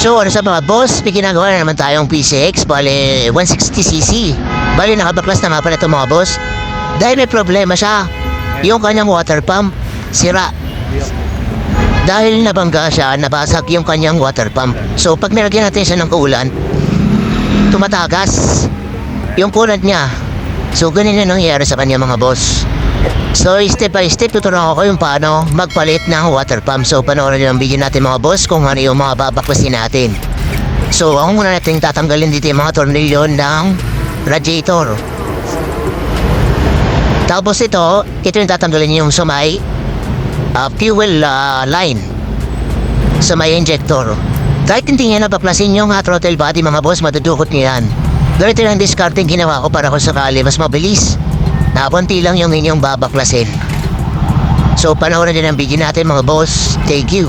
So ano sa mga boss, may ginagawa na naman tayong PCX, bali 160cc. Bali nakabaklas na nga pala ito mga boss. Dahil may problema siya, yung kanyang water pump, sira. Dahil nabangga siya, nabasag yung kanyang water pump. So pag nilagyan natin siya ng coolant, tumatagas yung coolant niya. So ganun yung nangyayari sa kanya mga boss. So step by step tuturuan ko yung paano magpalit ng water pump. So panoorin nyo ang video natin mga boss kung ano yung mga babaklasin natin. So ang muna natin tatanggalin dito yung mga tornilyo ng radiator. Tapos ito yung tatanggalin yung sa may fuel line, sa may injector. Kahit hindi nyo nabaklasin yung throttle body mga boss, madudukot nyo yan. Ganito lang discarding ginawa ko para kung sakali mas mabilis. Napunti lang yung inyong babaklasin. So panoorin din ang video natin mga boss. Thank you.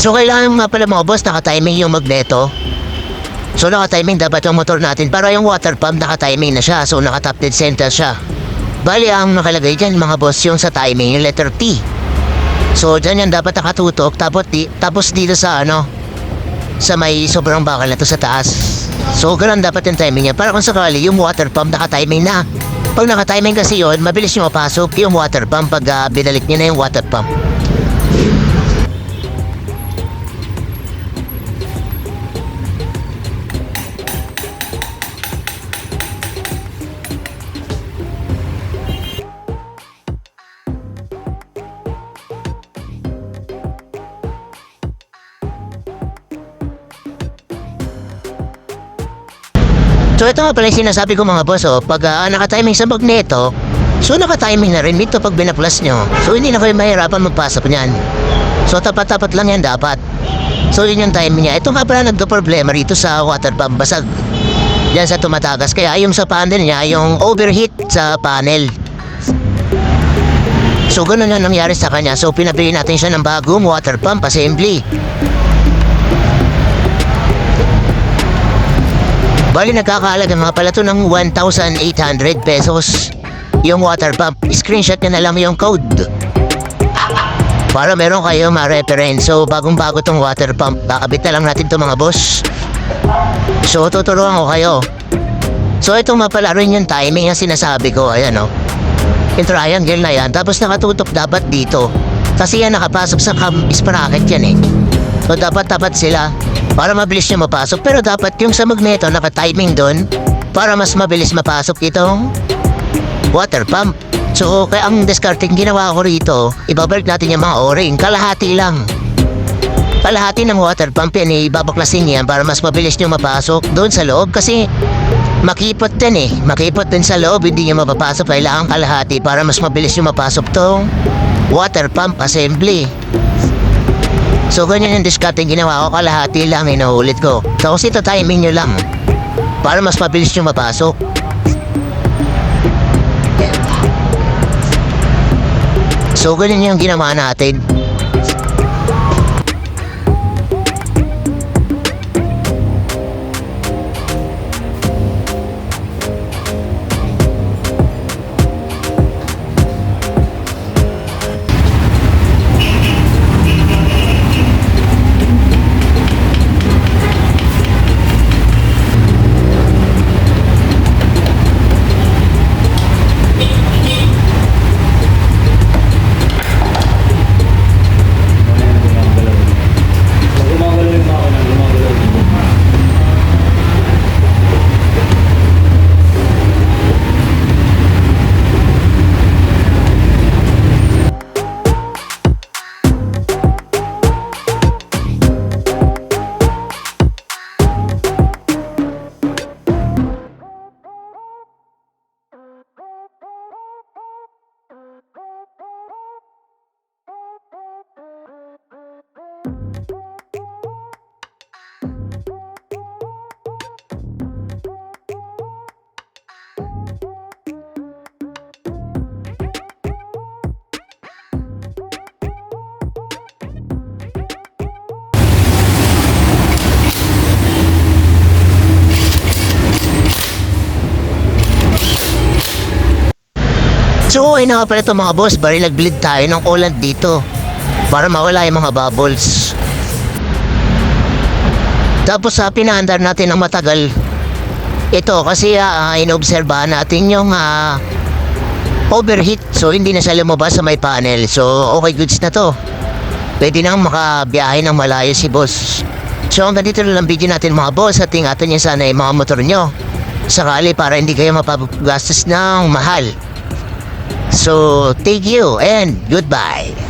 So kailangan nga pala mga boss naka-timing yung magneto. So naka-timing dapat yung motor natin para yung water pump naka-timing na siya. So naka-top dead center siya. Bali ang nakalagay dyan mga boss yung sa timing, yung letter T. So dyan yan dapat nakatutok tapos dito sa sa may sobrang bakal na to sa taas. So ganun dapat yung timing niya para kung sakali yung water pump naka-timing na. Pag naka-timing kasi yun, mabilis nyo mapasok yung water pump pag binalik nyo na yung water pump. So ito nga pala yung sinasabi ko mga boss, pag naka-timing sa magneto, so naka-timing na rin dito pag binaplas nyo. So hindi na kayo mahirapan magpasok niyan. So tapat-tapat lang yan dapat. So yun yung timing niya. Ito nga pala nagka-problema rito sa water pump, basag yan sa tumatagas. Kaya yung sa panel niya, yung overheat sa panel. So ganun yung nangyari sa kanya. So pinabili natin siya ng bagong water pump assembly. Bali nagkakaalaga nga pala to ng 1,800 pesos. Yung water pump, screenshot nyo na lang yung code para meron kayo ma-reference. So bagong bago tong water pump, kakabit na lang natin to mga boss. So tuturuan ko kayo. So ito nga pala rin yung timing na sinasabi ko. Ayan yung triangle na yan. Tapos nakatutok dapat dito kasi yan nakapasok sa sprocket yan eh. So dapat tapat sila para mabilis nyo mapasok. Pero dapat yung sa magneto naka-timing doon para mas mabilis mapasok itong water pump. So kaya ang discarding ginawa ko rito, ibabalik natin yung mga o-ring. Kalahati lang. Kalahati ng water pump yan ibabaklasin yan para mas mabilis nyo mapasok doon sa loob. Kasi makipot din makipot din sa loob, hindi nyo mapapasok. Kailangan kalahati para mas mabilis nyo mapasok tong water pump assembly. So ganyan yung discarding ginawa ko, kalahati lang inuulit ko. Tapos ito timing nyo lang para mas mabilis nyo mapasok. So ganyan yung ginawa natin. So ay na nga pala ito mga boss, bari nag-bleed tayo ng coolant dito para mawala yung mga bubbles. Tapos pinaandar natin ng matagal. Ito kasi inobserbahan natin yung overheat. So hindi na siya lumabas sa may panel. So okay, goods na to. Pwede nang makabiyahe ng malayo si boss. So hanggang dito na lang video natin mga boss. At ingatan niyo sana yung mga motor nyo sakali para hindi kayo mapagastos ng mahal. So thank you and goodbye.